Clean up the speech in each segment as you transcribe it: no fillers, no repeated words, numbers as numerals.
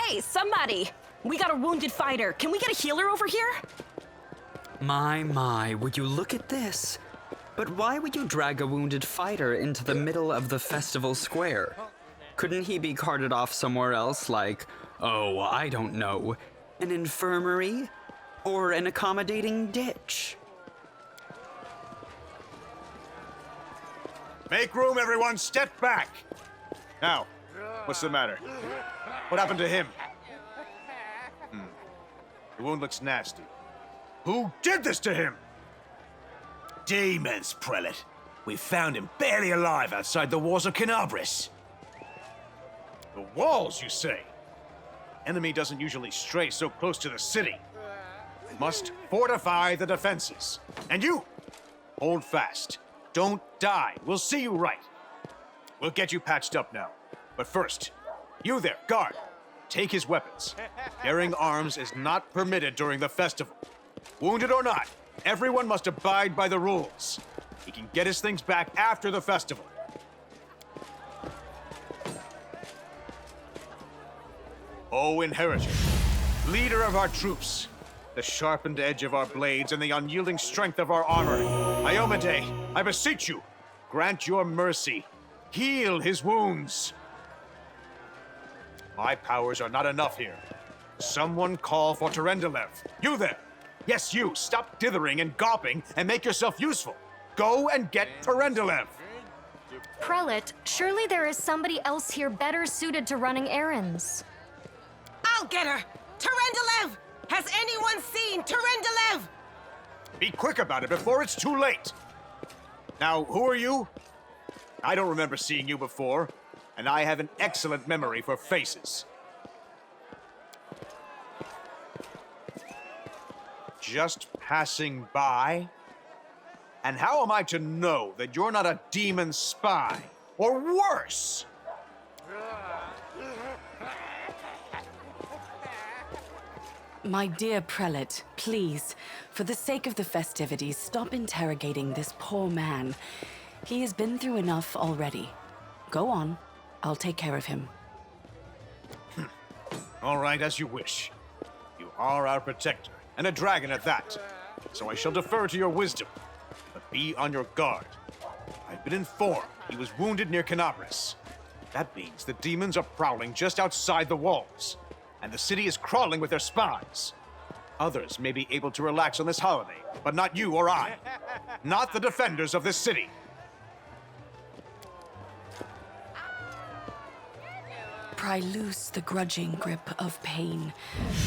Hey, somebody! We got a wounded fighter. Can we get a healer over here? My, would you look at this? But why would you drag a wounded fighter into the middle of the festival square? Couldn't he be carted off somewhere else, like, oh, I don't know, an infirmary? Or an accommodating ditch? Make room, everyone! Step back! Now, what's the matter? What happened to him? The wound looks nasty. Who did this to him? Demons, Prelate. We found him barely alive outside the walls of Canabris. The walls, you say? Enemy doesn't usually stray so close to the city. Must fortify the defenses. And you, hold fast. Don't die. We'll see you right. We'll get you patched up now. But first, you there, guard. Take his weapons. Bearing arms is not permitted during the festival. Wounded or not, everyone must abide by the rules. He can get his things back after the festival. O Inheritor, leader of our troops, the sharpened edge of our blades and the unyielding strength of our armor, Iomade, I beseech you, grant your mercy. Heal his wounds. My powers are not enough here. Someone call for Tyrandelev. You there! Yes, you! Stop dithering and gawping and make yourself useful! Go and get Tyrandelev! Prelate, surely there is somebody else here better suited to running errands. I'll get her! Tyrandelev! Has anyone seen Tyrandelev? Be quick about it before it's too late! Now, who are you? I don't remember seeing you before, and I have an excellent memory for faces. Just passing by? And how am I to know that you're not a demon spy? Or worse? My dear Prelate, please, for the sake of the festivities, stop interrogating this poor man. He has been through enough already. Go on. I'll take care of him. All right, as you wish. You are our protector, and a dragon at that. So I shall defer to your wisdom. But be on your guard. I've been informed he was wounded near Canabris. That means the demons are prowling just outside the walls, and the city is crawling with their spies. Others may be able to relax on this holiday, but not you or I. Not the defenders of this city. Pry loose the grudging grip of pain.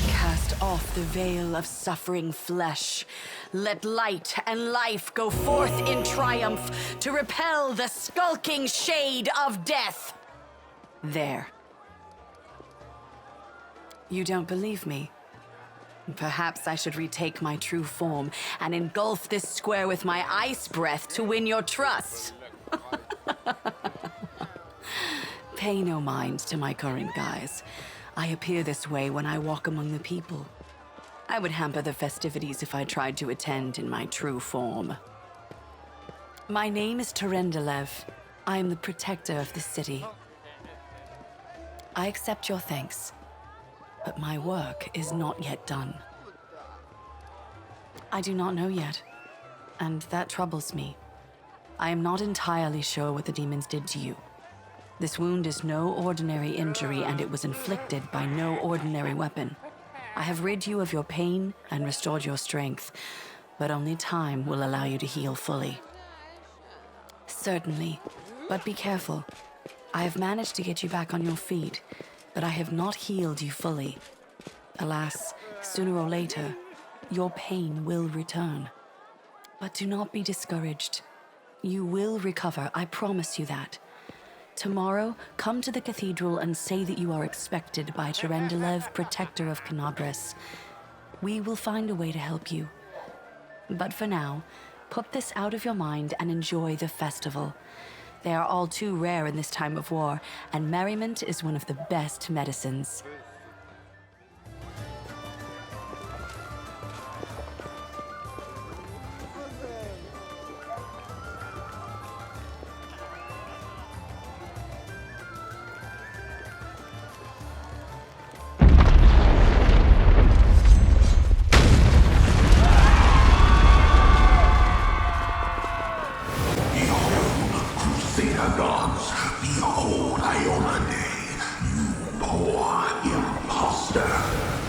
Cast off the veil of suffering flesh. Let light and life go forth in triumph to repel the skulking shade of death. There. You don't believe me? Perhaps I should retake my true form and engulf this square with my ice breath to win your trust. Pay no mind to my current guise. I appear this way when I walk among the people. I would hamper the festivities if I tried to attend in my true form. My name is Tyrandelev. I am the protector of the city. I accept your thanks, but my work is not yet done. I do not know yet, and that troubles me. I am not entirely sure what the demons did to you. This wound is no ordinary injury, and it was inflicted by no ordinary weapon. I have rid you of your pain and restored your strength, but only time will allow you to heal fully. Certainly, but be careful. I have managed to get you back on your feet, but I have not healed you fully. Alas, sooner or later, your pain will return. But do not be discouraged. You will recover, I promise you that. Tomorrow, come to the cathedral and say that you are expected by Tyrandelev, protector of Canabris. We will find a way to help you. But for now, put this out of your mind and enjoy the festival. They are all too rare in this time of war, and merriment is one of the best medicines. gods, behold Ione, you poor imposter.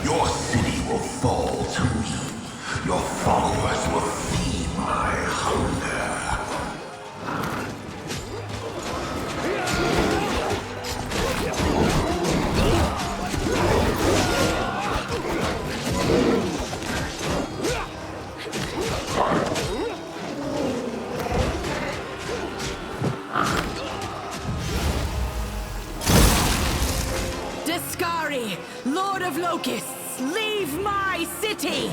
Your city will fall to me. Your followers will feed my hunger. Discari, Lord of Locusts, leave my city!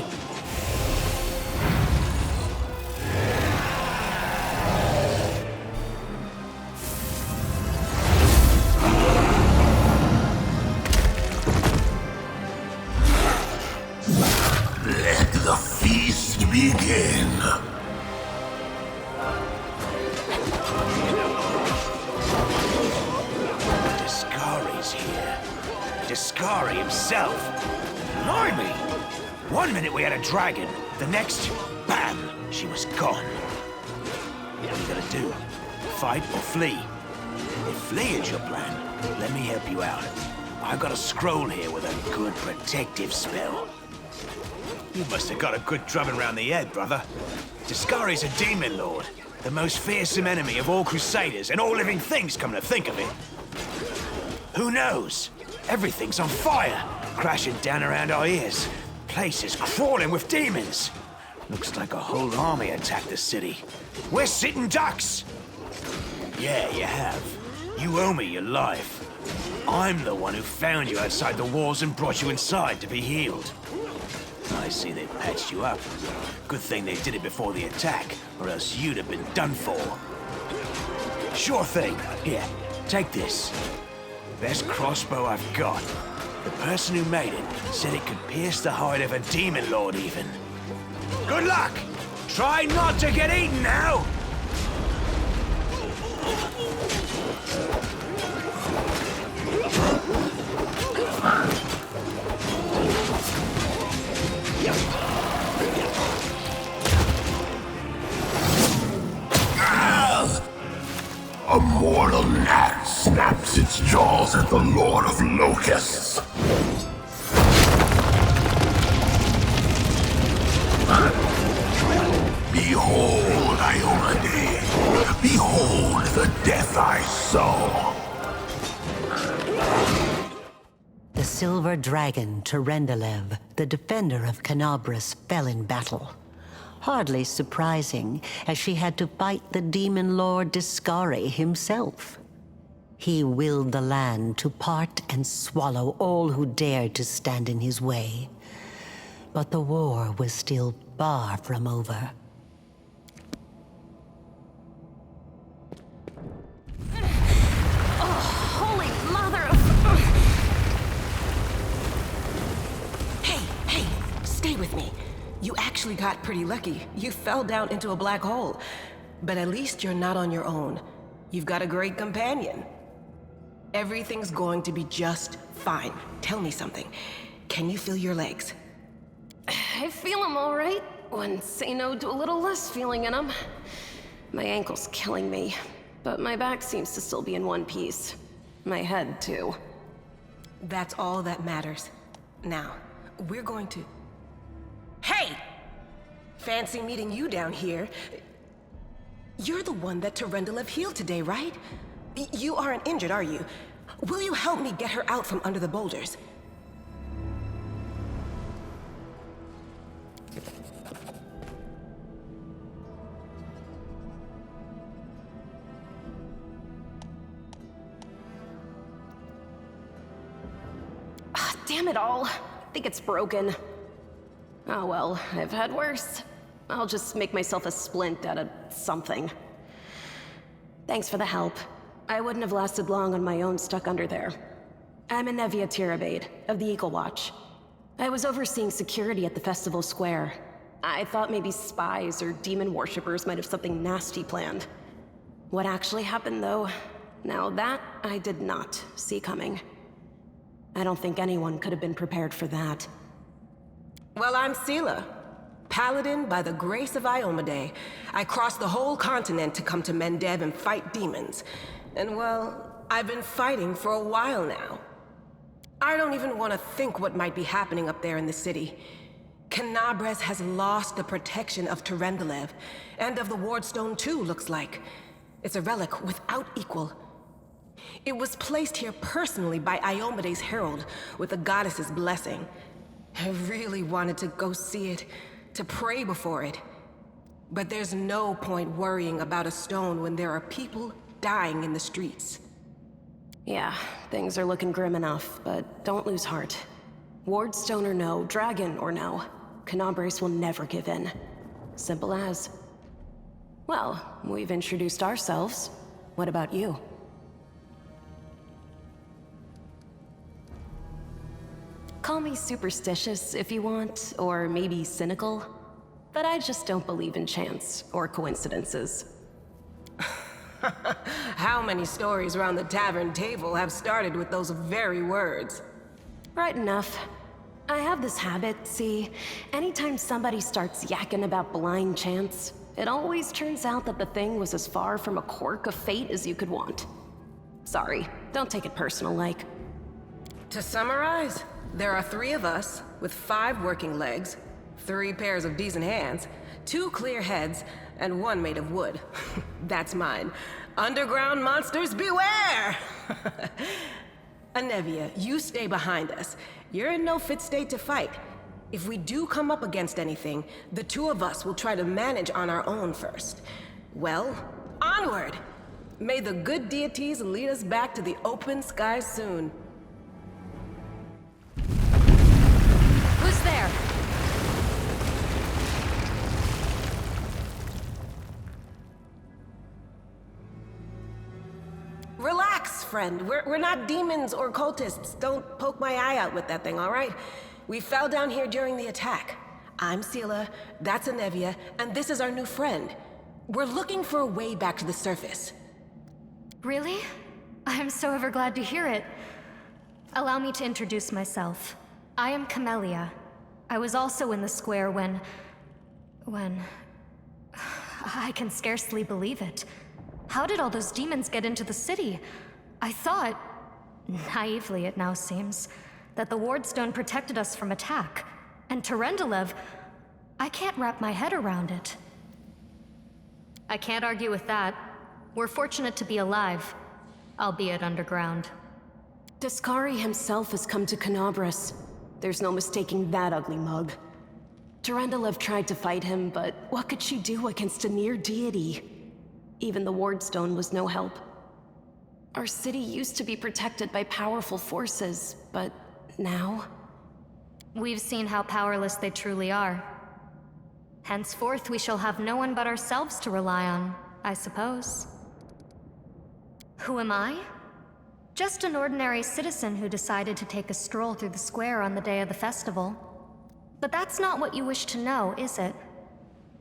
Let the feast begin. Discari's here. Discari himself. Blimey! One minute we had a dragon, the next, bam, she was gone. What are you gonna do? Fight or flee? If flee is your plan, let me help you out. I've got a scroll here with a good protective spell. You must have got a good drubbing round the head, brother. Discari's a demon lord, the most fearsome enemy of all crusaders and all living things, come to think of it. Who knows? Everything's on fire, crashing down around our ears. Place is crawling with demons. Looks like a whole army attacked the city. We're sitting ducks! Yeah, you have. You owe me your life. I'm the one who found you outside the walls and brought you inside to be healed. I see they patched you up. Good thing they did it before the attack, or else you'd have been done for. Sure thing. Here, take this. Best crossbow I've got. The person who made it said it could pierce the hide of a demon lord even. Good luck! Try not to get eaten now! A mortal gnat snaps its jaws at the Lord of Locusts. Behold, Ione. Behold the death I sow. The silver dragon, Tyrandelev, the defender of Canabras, fell in battle. Hardly surprising, as she had to fight the demon lord Discari himself. He willed the land to part and swallow all who dared to stand in his way. But the war was still far from over. Holy mother of... Hey, stay with me. You actually got pretty lucky. You fell down into a black hole. But at least you're not on your own. You've got a great companion. Everything's going to be just fine. Tell me something. Can you feel your legs? I feel them all right. When say no to a little less feeling in them. My ankle's killing me, but my back seems to still be in one piece. My head, too. That's all that matters. Now, we're going to... Hey! Fancy meeting you down here. You're the one that Tyrandelev healed today, right? You aren't injured, are you? Will you help me get her out from under the boulders? Damn it all. I think it's broken. Oh well, I've had worse. I'll just make myself a splint out of something. Thanks for the help. I wouldn't have lasted long on my own stuck under there. I'm Anevia Tyrabade, of the Eagle Watch. I was overseeing security at the festival square. I thought maybe spies or demon worshippers might have something nasty planned. What actually happened, though, now that I did not see coming. I don't think anyone could have been prepared for that. Well, I'm Sela. Paladin by the grace of Iomade. I crossed the whole continent to come to Mendev and fight demons. And well, I've been fighting for a while now. I don't even want to think what might be happening up there in the city. Canabres has lost the protection of Tyrandelev, and of the Wardstone too, looks like. It's a relic without equal. It was placed here personally by Iomade's herald, with the goddess's blessing. I really wanted to go see it, to pray before it. But there's no point worrying about a stone when there are people dying in the streets. Yeah, things are looking grim enough, but don't lose heart. Wardstone or no, dragon or no, Canabres will never give in. Simple as. Well, we've introduced ourselves. What about you? Call me superstitious if you want, or maybe cynical, but I just don't believe in chance or coincidences. How many stories around the tavern table have started with those very words? Right enough. I have this habit, see, anytime somebody starts yakking about blind chance, it always turns out that the thing was as far from a quirk of fate as you could want. Sorry, don't take it personal, like. To summarize, there are 3 of us, with 5 working legs, 3 pairs of decent hands, 2 clear heads, and 1 made of wood. That's mine. Underground monsters beware! Anevia, you stay behind us. You're in no fit state to fight. If we do come up against anything, the 2 of us will try to manage on our own first. Well, onward! May the good deities lead us back to the open skies soon. Who's there? Relax, friend. We're not demons or cultists. Don't poke my eye out with that thing, all right? We fell down here during the attack. I'm Sela, that's Anevia, and this is our new friend. We're looking for a way back to the surface. Really? I'm so ever glad to hear it. Allow me to introduce myself. I am Camellia. I was also in the square when... I can scarcely believe it. How did all those demons get into the city? I thought, naively it now seems, that the Wardstone protected us from attack. And Tyrandelev, I can't wrap my head around it. I can't argue with that. We're fortunate to be alive, albeit underground. Discari himself has come to Canabres. There's no mistaking that ugly mug. Tyrandelev tried to fight him, but what could she do against a near deity? Even the Wardstone was no help. Our city used to be protected by powerful forces, but now? We've seen how powerless they truly are. Henceforth, we shall have no one but ourselves to rely on, I suppose. Who am I? Just an ordinary citizen who decided to take a stroll through the square on the day of the festival. But that's not what you wish to know, is it?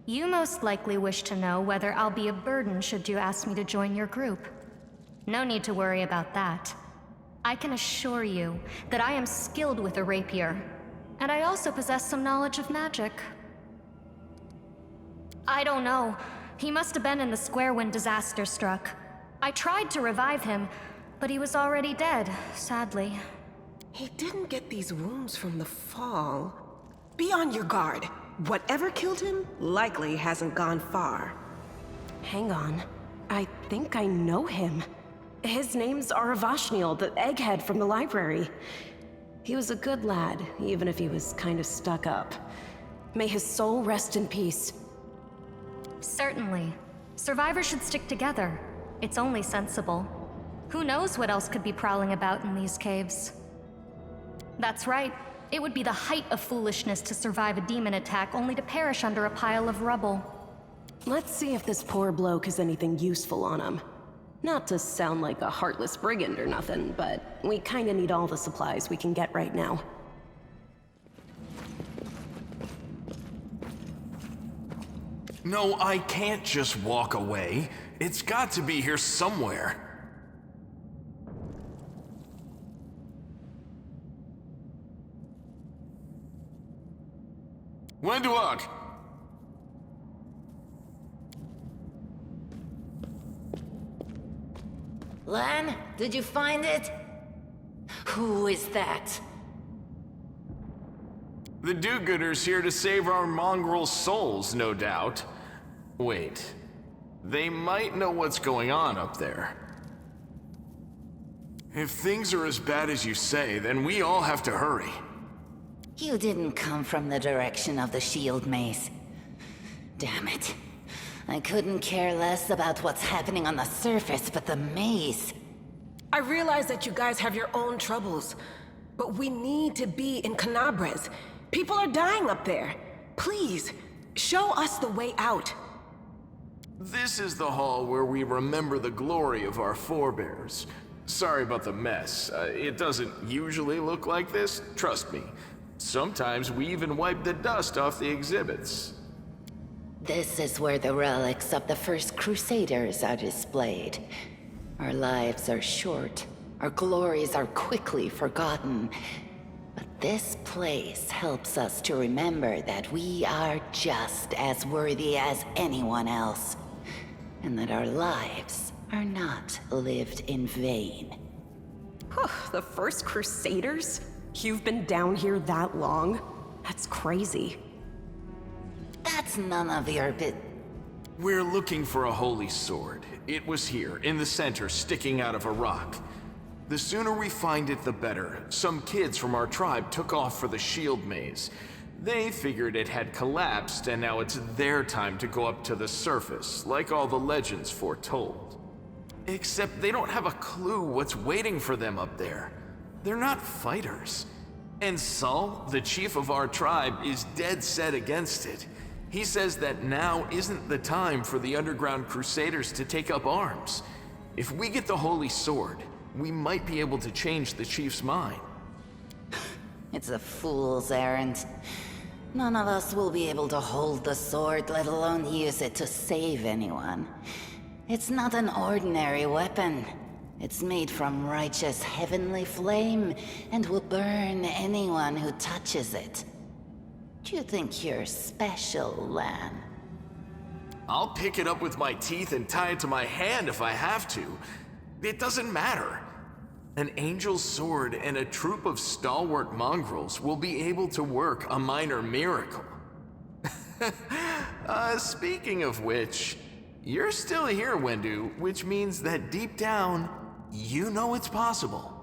You most likely wish to know whether I'll be a burden should you ask me to join your group. No need to worry about that. I can assure you that I am skilled with a rapier, and I also possess some knowledge of magic. I don't know. He must have been in the square when disaster struck. I tried to revive him, but he was already dead, sadly. He didn't get these wounds from the fall. Be on your guard. Whatever killed him likely hasn't gone far. Hang on. I think I know him. His name's Aravashniel, the egghead from the library. He was a good lad, even if he was kind of stuck up. May his soul rest in peace. Certainly. Survivors should stick together. It's only sensible. Who knows what else could be prowling about in these caves? That's right. It would be the height of foolishness to survive a demon attack only to perish under a pile of rubble. Let's see if this poor bloke has anything useful on him. Not to sound like a heartless brigand or nothing, but we kinda need all the supplies we can get right now. No, I can't just walk away. It's got to be here somewhere. Wenduak! Lan, did you find it? Who is that? The do-gooders here to save our mongrel souls, no doubt. Wait, they might know what's going on up there. If things are as bad as you say, then we all have to hurry. You didn't come from the direction of the shield maze. Damn it. I couldn't care less about what's happening on the surface, but the maze... I realize that you guys have your own troubles, but we need to be in Canabres. People are dying up there. Please, show us the way out. This is the hall where we remember the glory of our forebears. Sorry about the mess. It doesn't usually look like this, trust me. Sometimes we even wipe the dust off the exhibits. This is where the relics of the first Crusaders are displayed. Our lives are short. Our glories are quickly forgotten. But this place helps us to remember that we are just as worthy as anyone else. And that our lives are not lived in vain. The first Crusaders? You've been down here that long? That's crazy. That's none of your We're looking for a holy sword. It was here, in the center, sticking out of a rock. The sooner we find it, the better. Some kids from our tribe took off for the shield maze. They figured it had collapsed, and now it's their time to go up to the surface, like all the legends foretold. Except they don't have a clue what's waiting for them up there. They're not fighters. And Saul, the chief of our tribe, is dead set against it. He says that now isn't the time for the underground crusaders to take up arms. If we get the holy sword, we might be able to change the chief's mind. It's a fool's errand. None of us will be able to hold the sword, let alone use it to save anyone. It's not an ordinary weapon. It's made from righteous heavenly flame and will burn anyone who touches it. Do you think you're special, Lan? I'll pick it up with my teeth and tie it to my hand if I have to. It doesn't matter. An angel's sword and a troop of stalwart mongrels will be able to work a minor miracle. Speaking of which, you're still here, Wendu, which means that deep down, you know it's possible.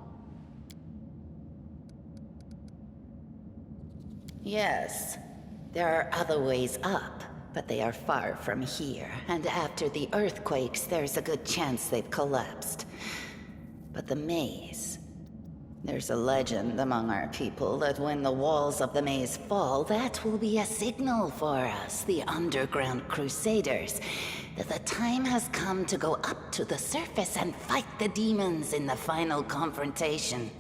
Yes, there are other ways up, but they are far from here, and after the earthquakes, there's a good chance they've collapsed. But the maze... There's a legend among our people that when the walls of the maze fall, that will be a signal for us, the underground crusaders, that the time has come to go up to the surface and fight the demons in the final confrontation.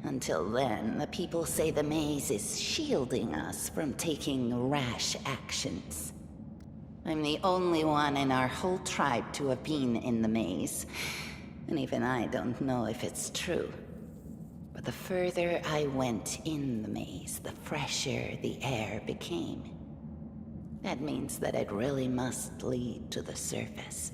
Until then, the people say the maze is shielding us from taking rash actions. I'm the only one in our whole tribe to have been in the maze, and even I don't know if it's true. But the further I went in the maze, the fresher the air became. That means that it really must lead to the surface.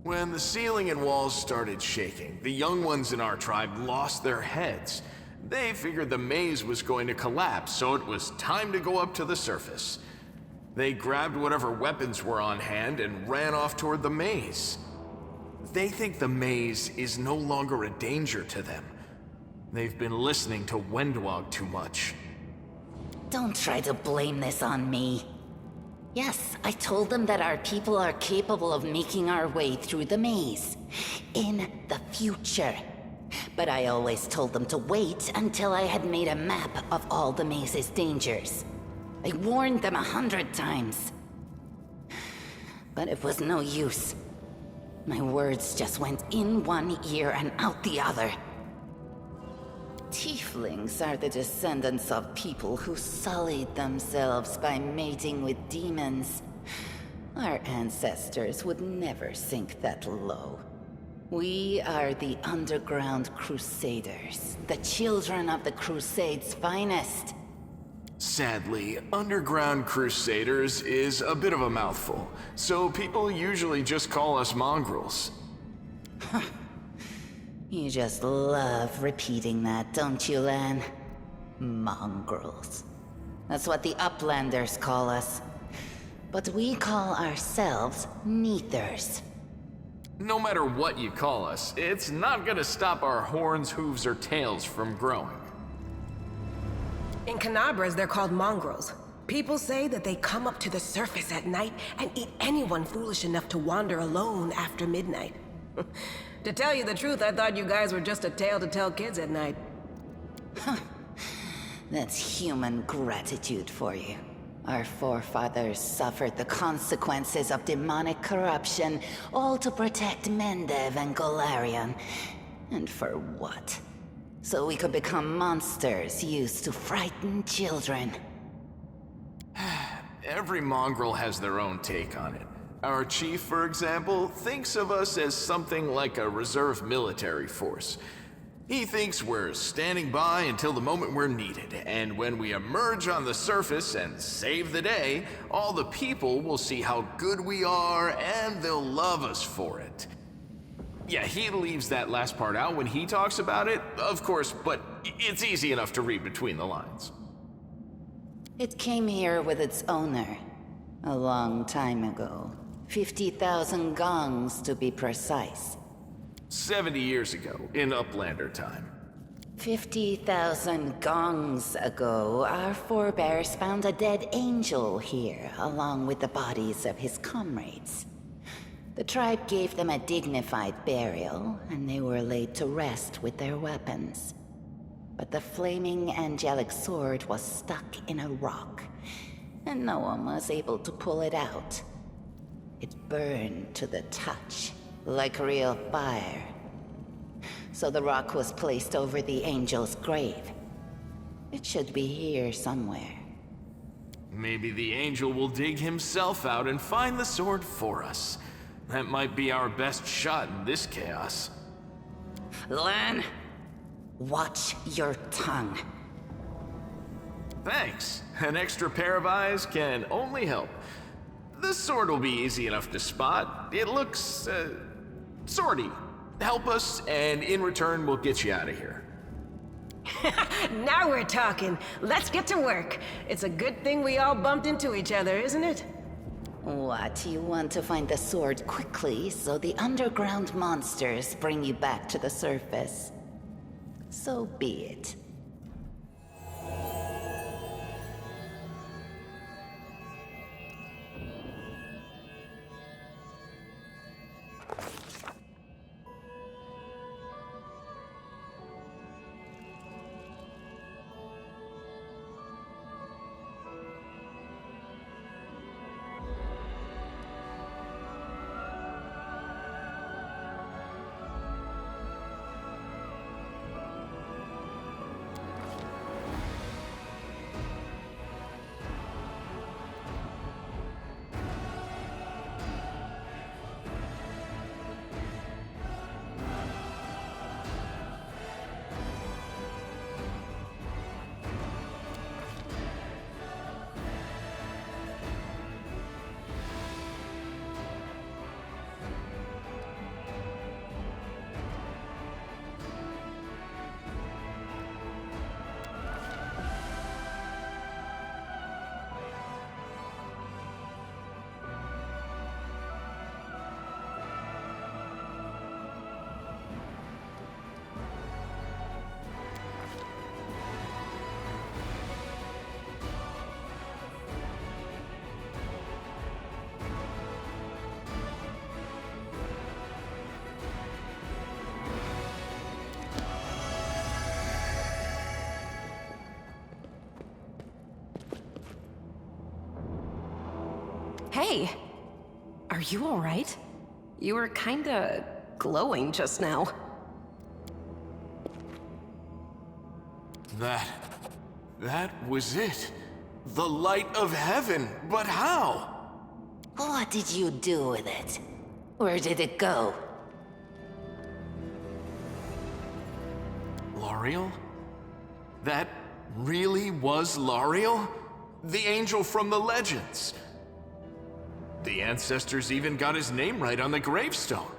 When the ceiling and walls started shaking, the young ones in our tribe lost their heads. They figured the maze was going to collapse, so it was time to go up to the surface. They grabbed whatever weapons were on hand and ran off toward the maze. They think the maze is no longer a danger to them. They've been listening to Wendwog too much. Don't try to blame this on me. Yes, I told them that our people are capable of making our way through the maze. In the future. But I always told them to wait until I had made a map of all the maze's dangers. I warned them 100 times. But it was no use. My words just went in one ear and out the other. Tieflings are the descendants of people who sullied themselves by mating with demons. Our ancestors would never sink that low. We are the underground crusaders, the children of the Crusade's finest. Sadly, underground crusaders is a bit of a mouthful, so people usually just call us mongrels. You just love repeating that, don't you, Lan? Mongrels. That's what the Uplanders call us. But we call ourselves Neathers. No matter what you call us, it's not gonna stop our horns, hooves, or tails from growing. In Canabras, they're called mongrels. People say that they come up to the surface at night and eat anyone foolish enough to wander alone after midnight. To tell you the truth, I thought you guys were just a tale to tell kids at night. That's human gratitude for you. Our forefathers suffered the consequences of demonic corruption, all to protect Mendev and Golarion. And for what? So we could become monsters used to frighten children. Every mongrel has their own take on it. Our chief, for example, thinks of us as something like a reserve military force. He thinks we're standing by until the moment we're needed, and when we emerge on the surface and save the day, all the people will see how good we are and they'll love us for it. Yeah, he leaves that last part out when he talks about it, of course, but it's easy enough to read between the lines. It came here with its owner, a long time ago. 50,000 gongs to be precise. 70 years ago, in Uplander time. 50,000 gongs ago, our forebears found a dead angel here, along with the bodies of his comrades. The tribe gave them a dignified burial, and they were laid to rest with their weapons. But the flaming angelic sword was stuck in a rock, and no one was able to pull it out. It burned to the touch, like real fire. So the rock was placed over the angel's grave. It should be here somewhere. Maybe the angel will dig himself out and find the sword for us. That might be our best shot in this chaos. Lan, watch your tongue. Thanks. An extra pair of eyes can only help. The sword will be easy enough to spot. It looks, swordy. Help us, and in return, we'll get you out of here. Now we're talking. Let's get to work. It's a good thing we all bumped into each other, isn't it? What, you want to find the sword quickly so the underground monsters bring you back to the surface? So be it. Hey! Are you alright? You were kinda glowing just now. That was it. The light of heaven, but how? What did you do with it? Where did it go? Lariel? That really was Lariel? The angel from the legends. The ancestors even got his name right on the gravestone.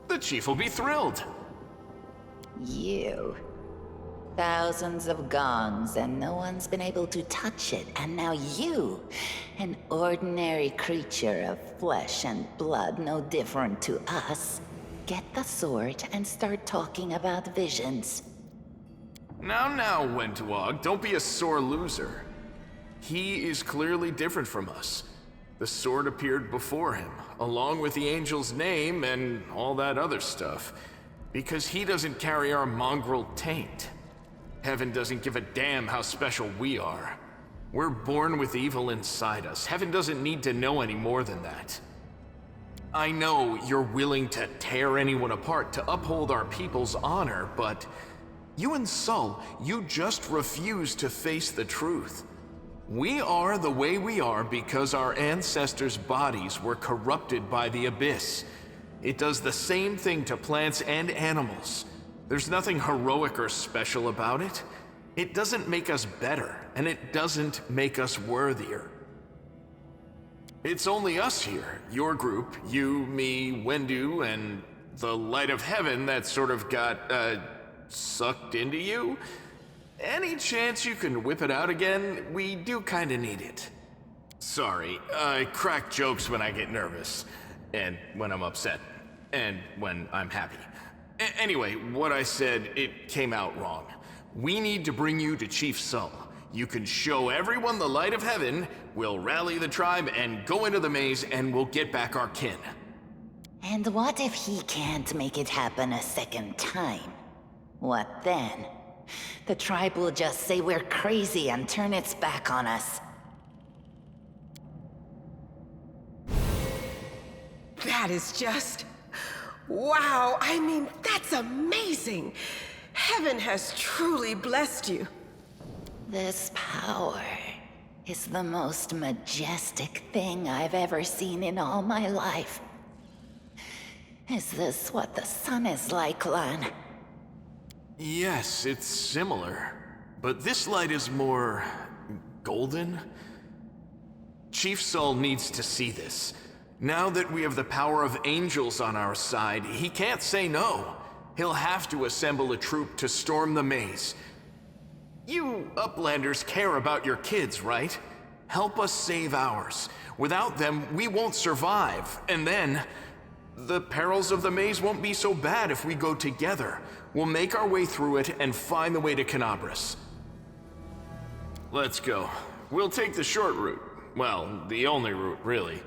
The chief will be thrilled. You. Thousands of gongs and no one's been able to touch it, and now you, an ordinary creature of flesh and blood no different to us, get the sword and start talking about visions. Now, Wentwog, don't be a sore loser. He is clearly different from us. The sword appeared before him, along with the angel's name and all that other stuff, because he doesn't carry our mongrel taint. Heaven doesn't give a damn how special we are. We're born with evil inside us. Heaven doesn't need to know any more than that. I know you're willing to tear anyone apart to uphold our people's honor, but you and Sol, you just refuse to face the truth. We are the way we are because our ancestors' bodies were corrupted by the Abyss. It does the same thing to plants and animals. There's nothing heroic or special about it. It doesn't make us better, and it doesn't make us worthier. It's only us here, your group, you, me, Wendu, and the light of heaven that sort of got, sucked into you. Any chance you can whip it out again? We do kinda need it. Sorry, I crack jokes when I get nervous, and when I'm upset, and when I'm happy. Anyway, what I said, it came out wrong. We need to bring you to Chief Sol. You can show everyone the light of heaven, we'll rally the tribe and go into the maze, and we'll get back our kin. And what if he can't make it happen a second time? What then? The tribe will just say we're crazy and turn its back on us. That is just... wow, I mean, that's amazing! Heaven has truly blessed you. This power is the most majestic thing I've ever seen in all my life. Is this what the sun is like, Lan? Yes, it's similar. But this light is more... golden? Chief Sol needs to see this. Now that we have the power of angels on our side, he can't say no. He'll have to assemble a troop to storm the maze. You Uplanders care about your kids, right? Help us save ours. Without them, we won't survive. And then, the perils of the maze won't be so bad if we go together. We'll make our way through it and find the way to Canabras. Let's go. We'll take the short route. Well, the only route, really.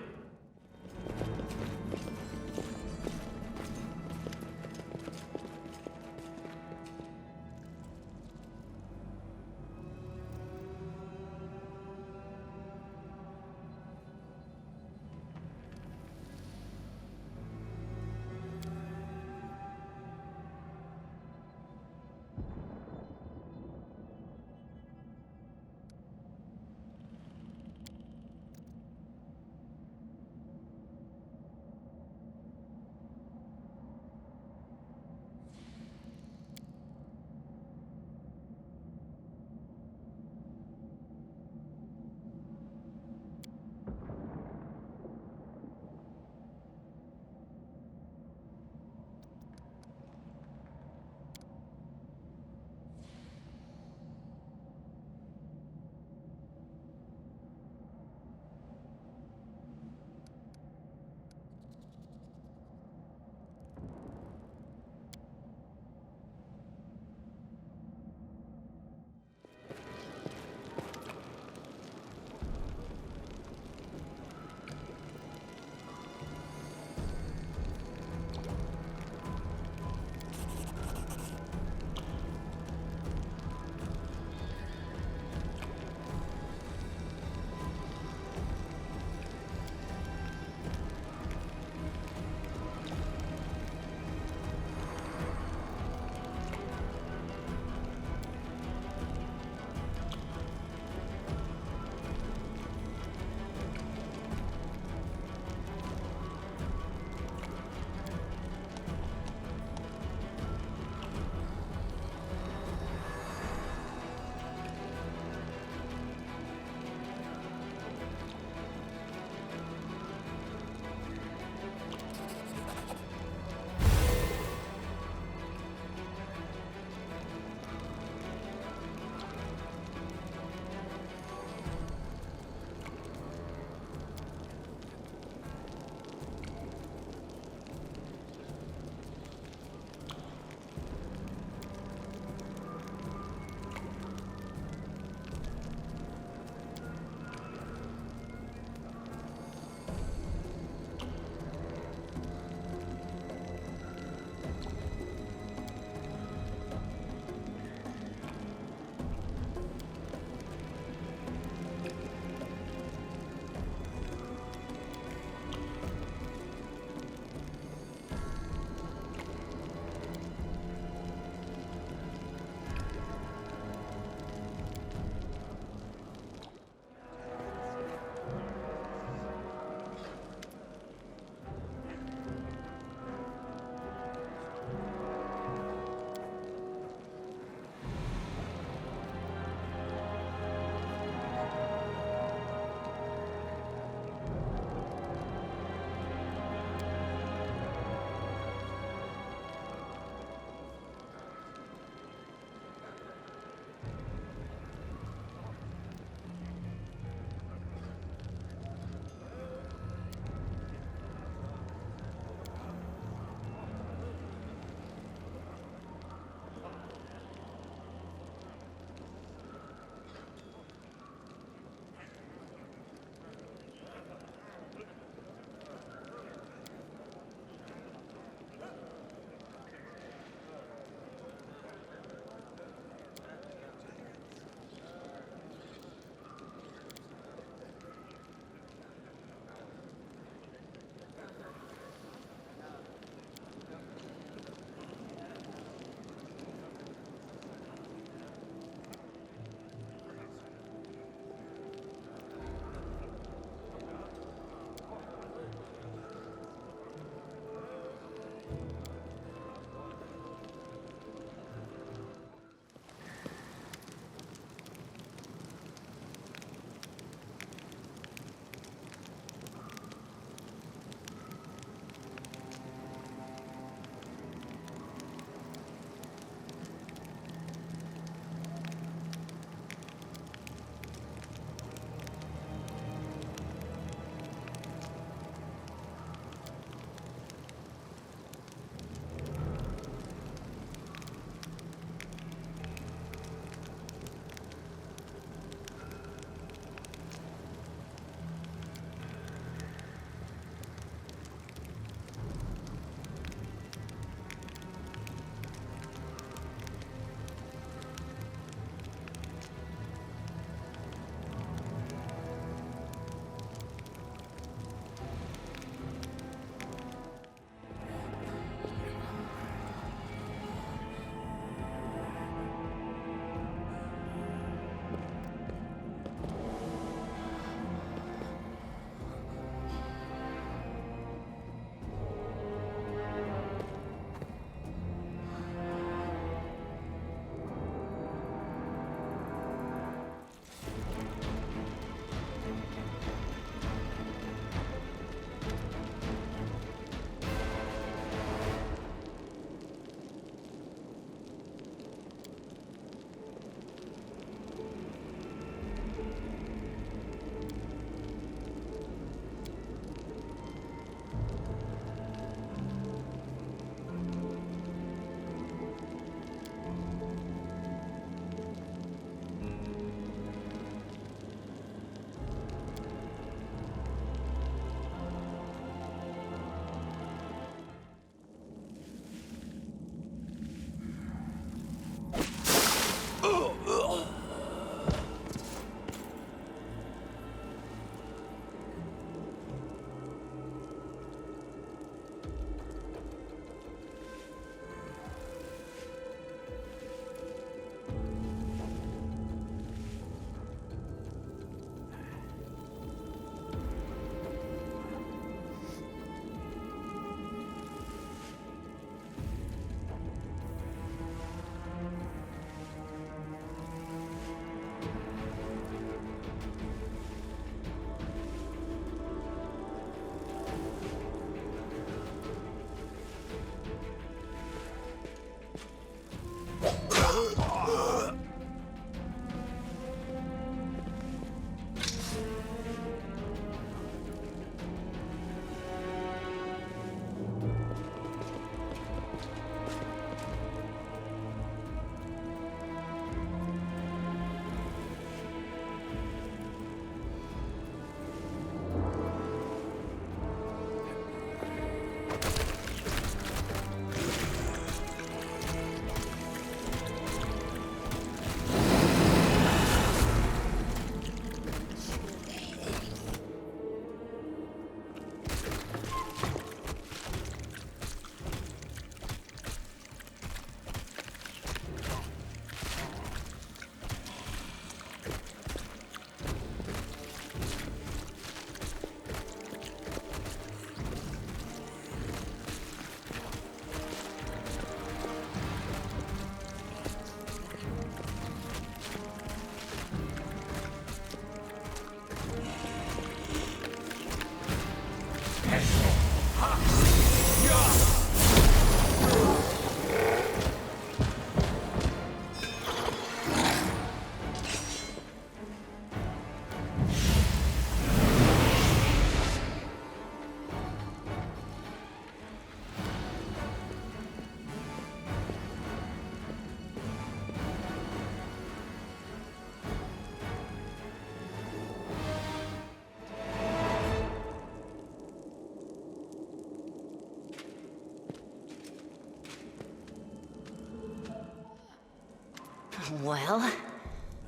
Well,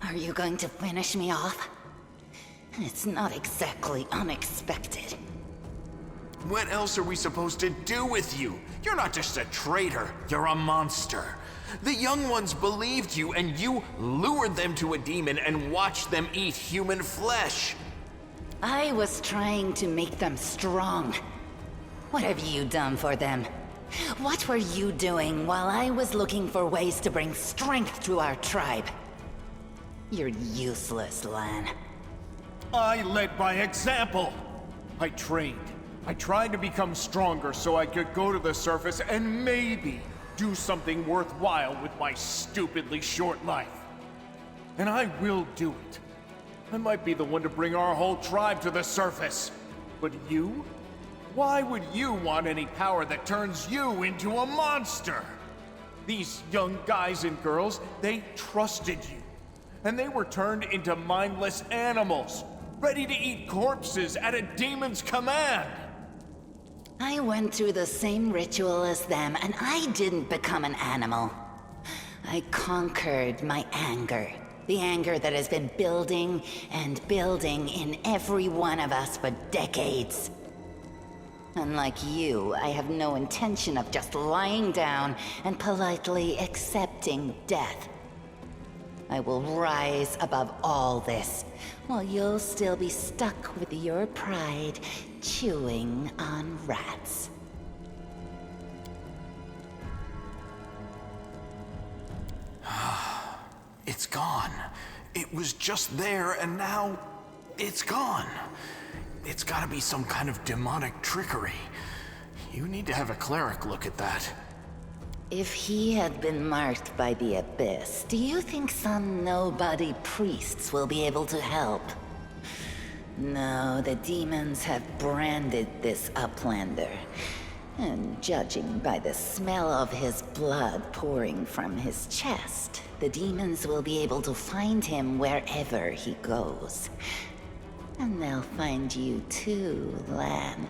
are you going to finish me off? It's not exactly unexpected. What else are we supposed to do with you? You're not just a traitor, you're a monster. The young ones believed you, and you lured them to a demon and watched them eat human flesh. I was trying to make them strong. What have you done for them? What were you doing while I was looking for ways to bring strength to our tribe? You're useless, Lan. I led by example. I trained. I tried to become stronger so I could go to the surface and maybe do something worthwhile with my stupidly short life. And I will do it. I might be the one to bring our whole tribe to the surface. But you? Why would you want any power that turns you into a monster? These young guys and girls, they trusted you. And they were turned into mindless animals, ready to eat corpses at a demon's command. I went through the same ritual as them, and I didn't become an animal. I conquered my anger. The anger that has been building and building in every one of us for decades. Unlike you, I have no intention of just lying down and politely accepting death. I will rise above all this, while you'll still be stuck with your pride, chewing on rats. It's gone. It was just there, and now it's gone. It's gotta be some kind of demonic trickery. You need to have a cleric look at that. If he had been marked by the Abyss, do you think some nobody priests will be able to help? No, the demons have branded this Uplander. And judging by the smell of his blood pouring from his chest, the demons will be able to find him wherever he goes. And they'll find you too, Lan.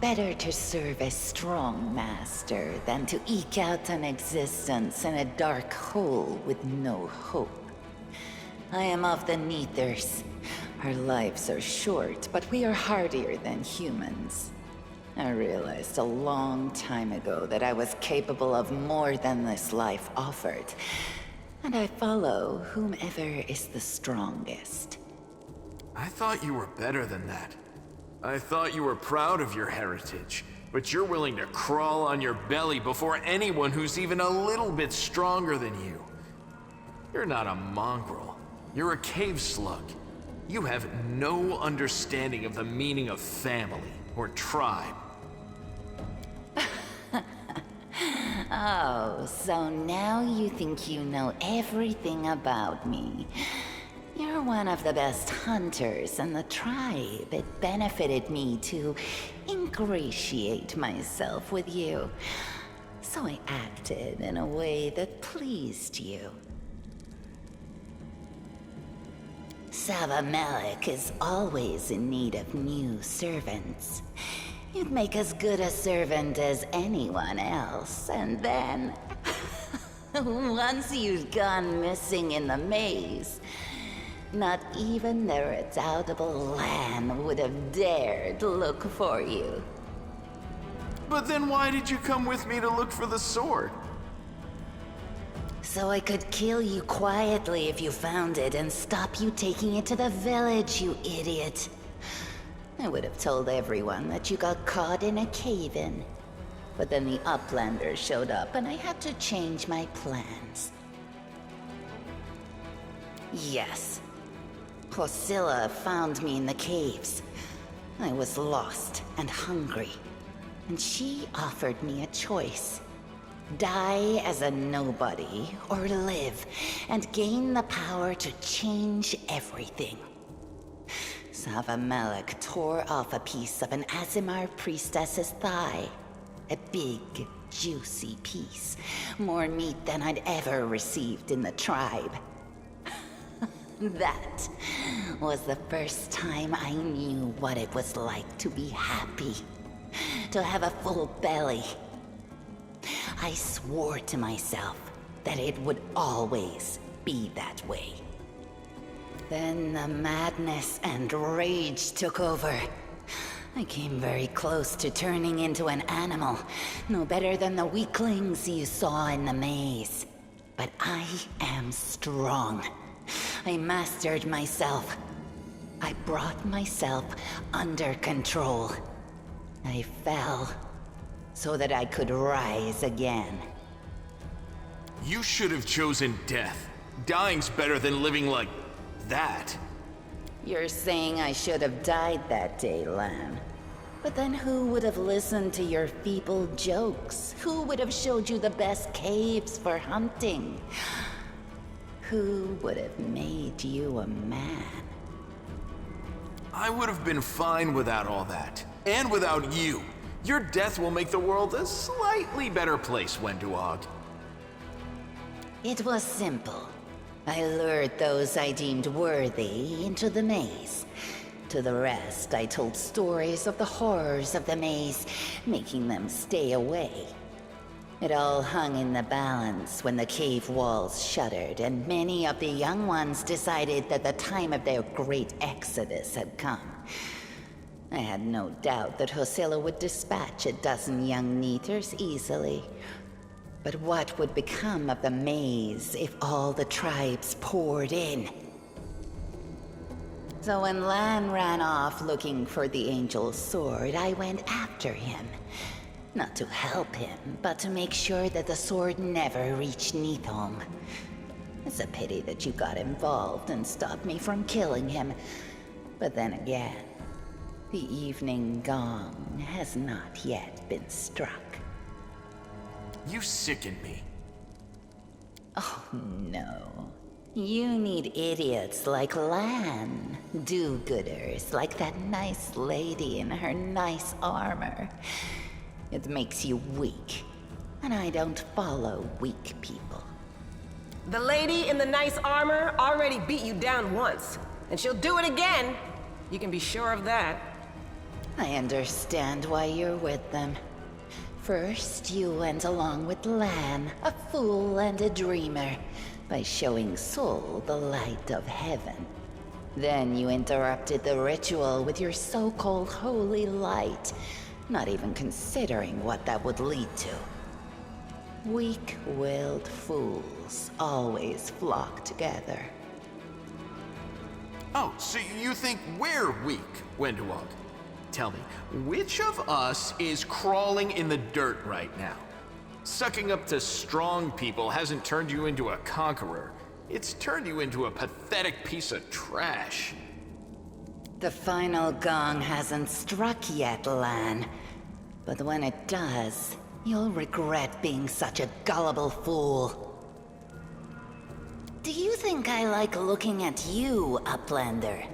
Better to serve a strong master than to eke out an existence in a dark hole with no hope. I am of the Neathers. Our lives are short, but we are hardier than humans. I realized a long time ago that I was capable of more than this life offered, and I follow whomever is the strongest. I thought you were better than that. I thought you were proud of your heritage, but you're willing to crawl on your belly before anyone who's even a little bit stronger than you. You're not a mongrel. You're a cave slug. You have no understanding of the meaning of family or tribe. Oh, so now you think you know everything about me. You're one of the best hunters in the tribe. It benefited me to ingratiate myself with you. So I acted in a way that pleased you. Savamelek is always in need of new servants. You'd make as good a servant as anyone else, and then... once you've gone missing in the maze, not even the redoubtable Lan would have dared look for you. But then why did you come with me to look for the sword? So I could kill you quietly if you found it and stop you taking it to the village, you idiot. I would have told everyone that you got caught in a cave-in. But then the Uplander showed up and I had to change my plans. Yes. Priscilla found me in the caves. I was lost and hungry. And she offered me a choice. Die as a nobody, or live and gain the power to change everything. Savamelek tore off a piece of an Azimar priestess's thigh. A big, juicy piece. More meat than I'd ever received in the tribe. That was the first time I knew what it was like to be happy. To have a full belly. I swore to myself, that it would always be that way. Then the madness and rage took over. I came very close to turning into an animal, no better than the weaklings you saw in the maze. But I am strong. I mastered myself. I brought myself under control. I fell so that I could rise again. You should have chosen death. Dying's better than living like that. You're saying I should have died that day, Lan. But then who would have listened to your feeble jokes? Who would have showed you the best caves for hunting? Who would have made you a man? I would have been fine without all that. And without you. Your death will make the world a slightly better place, Wenduog. It was simple. I lured those I deemed worthy into the maze. To the rest, I told stories of the horrors of the maze, making them stay away. It all hung in the balance when the cave walls shuttered, and many of the young ones decided that the time of their great exodus had come. I had no doubt that Hosilla would dispatch a dozen young Neathers easily. But what would become of the maze if all the tribes poured in? So when Lan ran off looking for the Angel's sword, I went after him. Not to help him, but to make sure that the sword never reached Neathholm. It's a pity that you got involved and stopped me from killing him. But then again, the evening gong has not yet been struck. You sicken me. Oh, no. You need idiots like Lan. Do-gooders like that nice lady in her nice armor. It makes you weak, and I don't follow weak people. The lady in the nice armor already beat you down once, and she'll do it again. You can be sure of that. I understand why you're with them. First, you went along with Lan, a fool and a dreamer, by showing Sol the light of heaven. Then you interrupted the ritual with your so-called holy light, not even considering what that would lead to. Weak-willed fools always flock together. Oh, so you think we're weak, Wenduog? Tell me, which of us is crawling in the dirt right now? Sucking up to strong people hasn't turned you into a conqueror. It's turned you into a pathetic piece of trash. The final gong hasn't struck yet, Lan. But when it does, you'll regret being such a gullible fool. Do you think I like looking at you, Uplander?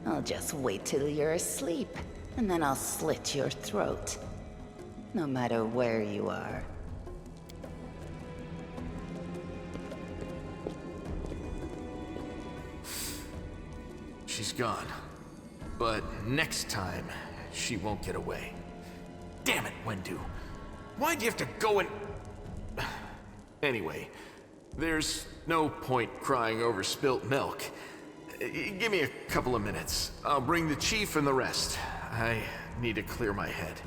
I'll just wait till you're asleep, and then I'll slit your throat. No matter where you are. She's gone. But next time, she won't get away. Damn it, Wendu. Why'd you have to go and... Anyway, there's no point crying over spilt milk. Give me a couple of minutes. I'll bring the chief and the rest. I need to clear my head.